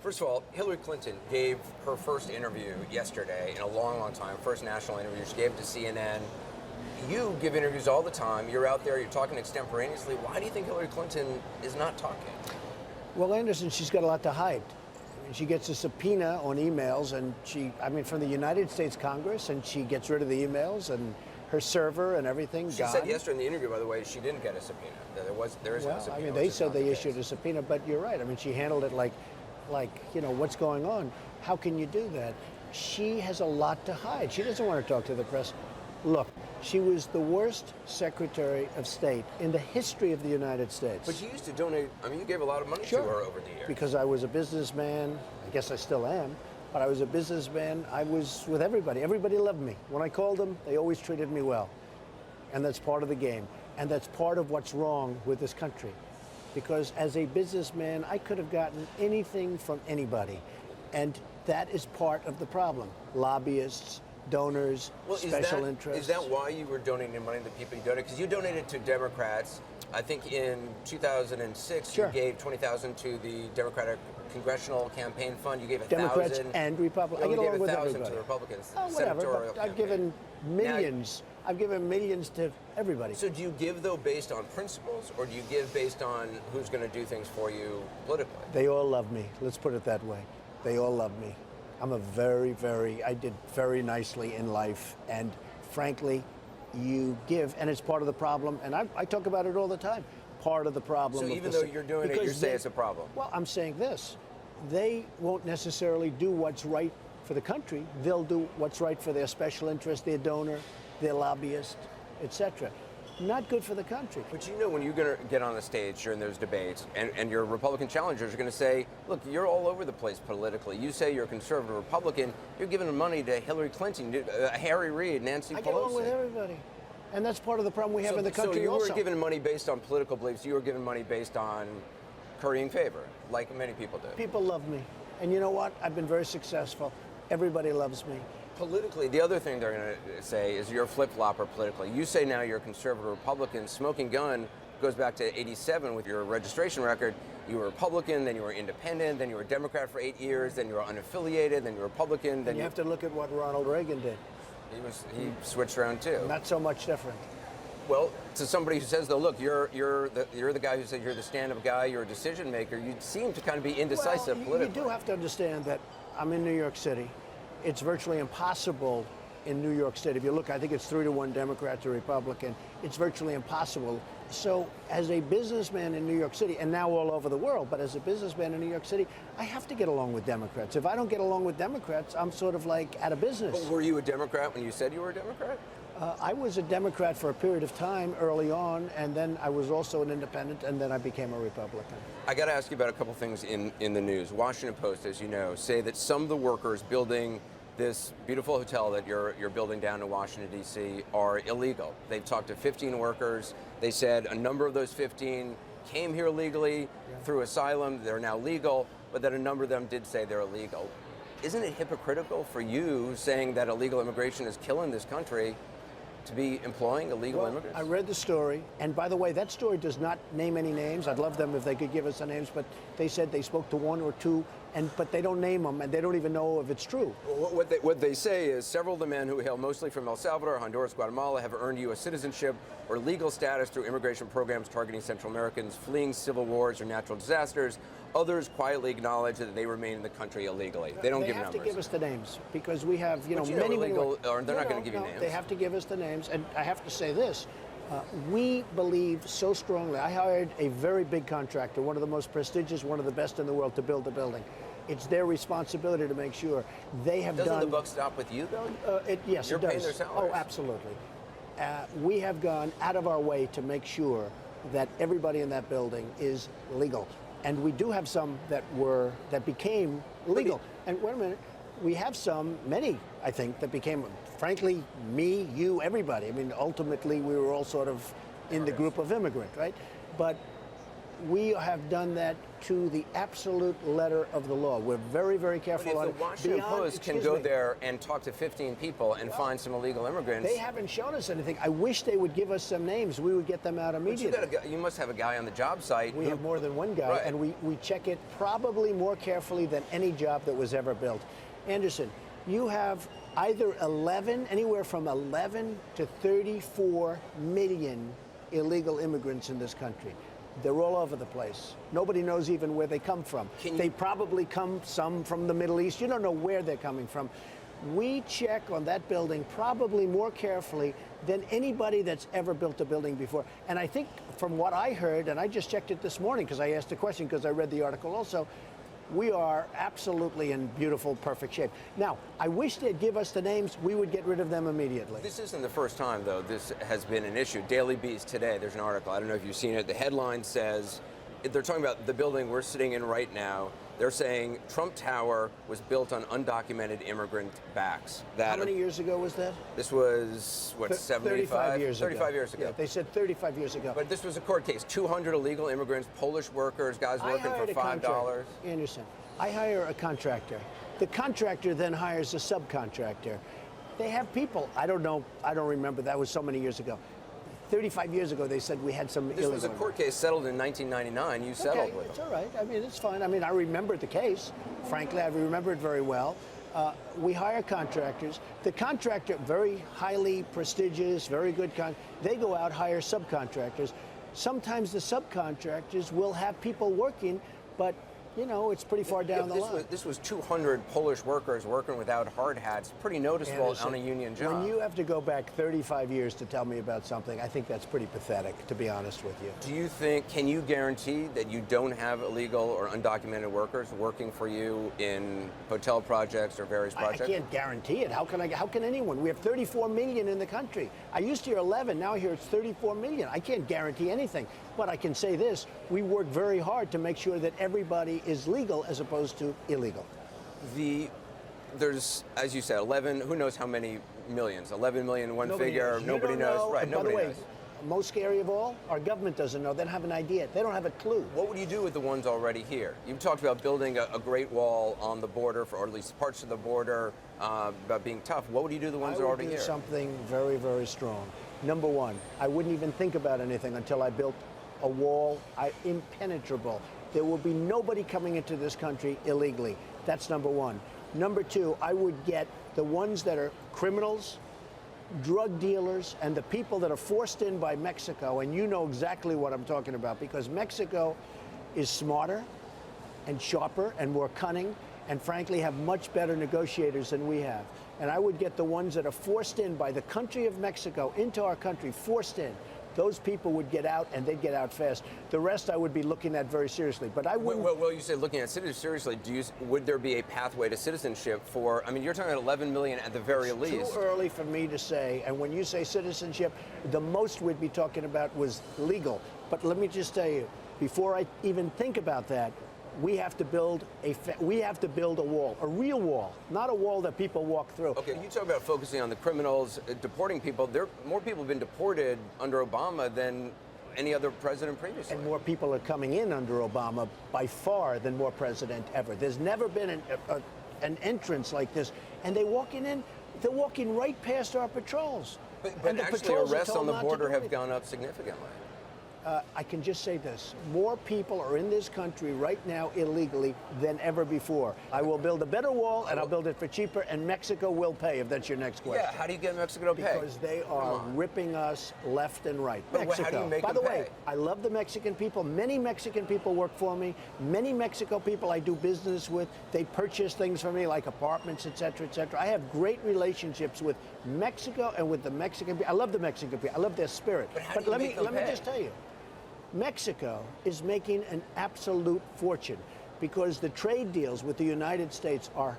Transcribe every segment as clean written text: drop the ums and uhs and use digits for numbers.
First of all, Hillary Clinton gave her first interview yesterday in a long, long time, first national interview. She gave it to CNN. You give interviews all the time. You're out there, you're talking extemporaneously. Why do you think Hillary Clinton is not talking? Well, Anderson, she's got a lot to hide. I mean, she gets a subpoena on emails, and from the United States Congress, and she gets rid of the emails and her server and everything. She said yesterday in the interview, by the way, she didn't get a subpoena. There is no subpoena. I mean, they said they issued a subpoena, but you're right. I mean, she handled it like, what's going on? How can you do that? She has a lot to hide. She doesn't want to talk to the press. Look, she was the worst Secretary of State in the history of the United States. But you used to donate, you gave a lot of money to her over the years. Because I was a businessman. I guess I still am. But I was a businessman. I was with everybody. Everybody loved me. When I called them, they always treated me well. And that's part of the game. And that's part of what's wrong with this country. Because as a businessman, I could have gotten anything from anybody. And that is part of the problem. Lobbyists, donors, special interests. Is that why you were donating money to the people you donated? Because you donated to Democrats. I think in 2006 you gave $20,000 to the Democratic Congressional Campaign Fund. You gave $1,000. Democrats and Republicans. You gave $1,000 to Republicans. Whatever. But I've given millions. I've given millions to everybody. So do you give, though, based on principles, or do you give based on who's going to do things for you politically? They all love me. Let's put it that way. They all love me. I did very nicely in life. And frankly, you give, and it's part of the problem. And I talk about it all the time. Part of the problem. So even though you're doing it, you say it's a problem. Well, I'm saying this. They won't necessarily do what's right for the country. They'll do what's right for their special interest, their donor, their lobbyist, etc. Not good for the country. But when you're going to get on the stage during those debates, and your Republican challengers are going to say, look, you're all over the place politically. You say you're a conservative Republican. You're giving money to Hillary Clinton, Harry Reid, Nancy Pelosi. I get along with everybody. And that's part of the problem we have in the country. So you were giving money based on political beliefs. You were giving money based on currying favor, like many people do. People love me. And you know what? I've been very successful. Everybody loves me. Politically, the other thing they're going to say is you're a flip-flopper politically. You say now you're a conservative Republican. Smoking gun goes back to 87 with your registration record. You were Republican, then you were independent, then you were Democrat for 8 years, then you were unnafiliated, then you were Republican. Then you have to look at what Ronald Reagan did. He switched around too. Not so much different. Well, to somebody who says, though, look, you're the guy who said you're the stand-up guy, you're a decision maker. You seem to kind of be indecisive politically. You do have to understand that I'm in New York City. It's virtually impossible in New York State. If you look, I think it's 3-1 Democrat to Republican. It's virtually impossible. So as a businessman in New York City, and now all over the world, but as a businessman in New York City, I have to get along with Democrats. If I don't get along with Democrats, I'm sort of like out of business. But were you a Democrat when you said you were a Democrat? I was a Democrat for a period of time early on, and then I was also an independent, and then I became a Republican. I got to ask you about a couple things in the news. Washington Post, as you know, say that some of the workers building this beautiful hotel that you're building down in Washington, D.C. are illegal. They've talked to 15 workers. They said a number of those 15 came here legally through asylum. They're now legal, but that a number of them did say they're illegal. Isn't it hypocritical for you saying that illegal immigration is killing this country to be employing illegal immigrants? I read the story, and by the way, that story does not name any names. I'd love them if they could give us the names, but they said they spoke to one or two, but they don't name them, and they don't even know if it's true. Well, what they say is several of the men who hail mostly from El Salvador, Honduras, Guatemala have earned U.S. citizenship or legal status through immigration programs targeting Central Americans fleeing civil wars or natural disasters. Others quietly acknowledge that they remain in the country illegally. They don't give numbers. They have to give us the names because we have, many illegal, or they're not going to give you names. They have to give us the names, and I have to say this. We believe so strongly. I hired a very big contractor, one of the most prestigious, one of the best in the world, to build the building. It's their responsibility to make sure they have Doesn't the buck stop with you, though? Yes, You're it does. paying their salaries. Oh, absolutely. We have gone out of our way to make sure that everybody in that building is legal. And we do have some that became legal. And wait a minute, we have many, I think, that became, frankly, me, you, everybody. I mean, ultimately, we were all sort of in the group of immigrant, right? But we have done that to the absolute letter of the law. We're very, very careful But on if it. the Washington Post can go me, there and talk to 15 people and find some illegal immigrants. They haven't shown us anything. I wish they would give us some names. We would get them out But immediately. you must have a guy on the job site. We have more than one guy, Right. and we check it probably more carefully than any job that was ever built. Anderson, you have either anywhere from 11 to 34 million illegal immigrants in this country. They're all over the place. Nobody knows even where they come from. They probably come some from the Middle East. You don't know where they're coming from. We check on that building probably more carefully than anybody that's ever built a building before. And I think from what I heard, and I just checked it this morning because I asked a question because I read the article also, we are absolutely in beautiful, perfect shape. Now, I wish they'd give us the names. We would get rid of them immediately. This isn't the first time, though, this has been an issue. Daily Beast today, there's an article. I don't know if you've seen it. The headline says, they're talking about the building we're sitting in right now. They're saying Trump Tower was built on undocumented immigrant backs. How many years ago was that? This was, what, 35 years ago. 35 years ago. Yeah, they said 35 years ago. But this was a court case. 200 illegal immigrants, Polish workers, guys working for $5. Anderson, I hire a contractor. The contractor then hires a subcontractor. They have people. I don't know. I don't remember. That was so many years ago. 35 years ago, they said we had some illegal. This was a court case settled in 1999. You settled with it's them. all right. I mean, it's fine. I mean, I remember the case. Frankly, I remember it very well. We hire contractors. The contractor, very highly prestigious, very good. They go out, hire subcontractors. Sometimes the subcontractors will have people working, but you know, it's pretty far down the line. This was 200 Polish workers working without hard hats. Pretty noticeable on a union job. When you have to go back 35 years to tell me about something, I think that's pretty pathetic, to be honest with you. Do you think, can you guarantee that you don't have illegal or undocumented workers working for you in hotel projects or various projects? I can't guarantee it. How can anyone? We have 34 million in the country. I used to hear 11, now I hear it's 34 million. I can't guarantee anything. But I can say this, we work very hard to make sure that everybody is legal as opposed to illegal. There's, as you said, 11, who knows how many millions? 11 million, one figure, nobody knows. Right, nobody knows. By the way, most scary of all, our government doesn't know. They don't have an idea. They don't have a clue. What would you do with the ones already here? You've talked about building a great wall on the border, or at least parts of the border, about being tough. What would you do with the ones that are already here? I would do something very, very strong. Number one, I wouldn't even think about anything until I built a wall impenetrable. There will be nobody coming into this country illegally. That's number one. Number two, I would get the ones that are criminals, drug dealers, and the people that are forced in by Mexico, and you know exactly what I'm talking about, because Mexico is smarter and sharper and more cunning, and frankly have much better negotiators than we have. And I would get the ones that are forced in by the country of Mexico into our country, forced in. Those people would get out, and they'd get out fast. The rest I would be looking at very seriously. But I wouldn't. Well, you said looking at citizenship seriously. Would there be a pathway to citizenship for? I mean, you're talking about 11 million at the very least. Too early for me to say. And when you say citizenship, the most we'd be talking about was legal. But let me just tell you, before I even think about that, we have to build a wall, a real wall, not a wall that people walk through. Okay, you talk about focusing on the criminals, deporting people. More people have been deported under Obama than any other president previously. And more people are coming in under Obama by far than more president ever. There's never been an entrance like this. And they're walking right past our patrols. But actually, arrests on the border have gone up significantly. I can just say this. More people are in this country right now illegally than ever before. I will build a better wall, and I'll build it for cheaper, and Mexico will pay, if that's your next question. Yeah, how do you get Mexico to pay? Because they are ripping us left and right. But Mexico. how do you make By them the pay? way, I love the Mexican people. Many Mexican people work for me. Many Mexico people I do business with. They purchase things for me, like apartments, et cetera, et cetera. I have great relationships with Mexico and with the Mexican people. I love the Mexican people. I love their spirit. But let me just tell you. Mexico is making an absolute fortune because the trade deals with the United States are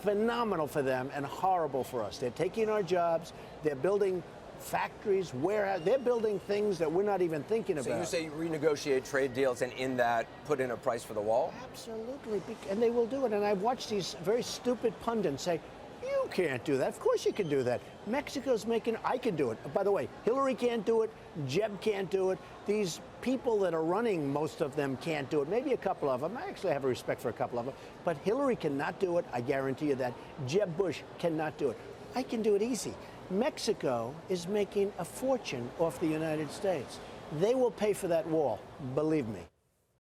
phenomenal for them and horrible for us. They're taking our jobs. They're building factories, warehouses. They're building things that we're not even thinking about. So you say renegotiate trade deals and in that put in a price for the wall? Absolutely. And they will do it. And I've watched these very stupid pundits say, You can't do that. Of course you can do that. Mexico's making, I can do it. By the way, Hillary can't do it. Jeb can't do it. These people that are running, most of them can't do it. Maybe a couple of them. I actually have a respect for a couple of them. But Hillary cannot do it. I guarantee you that. Jeb Bush cannot do it. I can do it easy. Mexico is making a fortune off the United States. They will pay for that wall, believe me.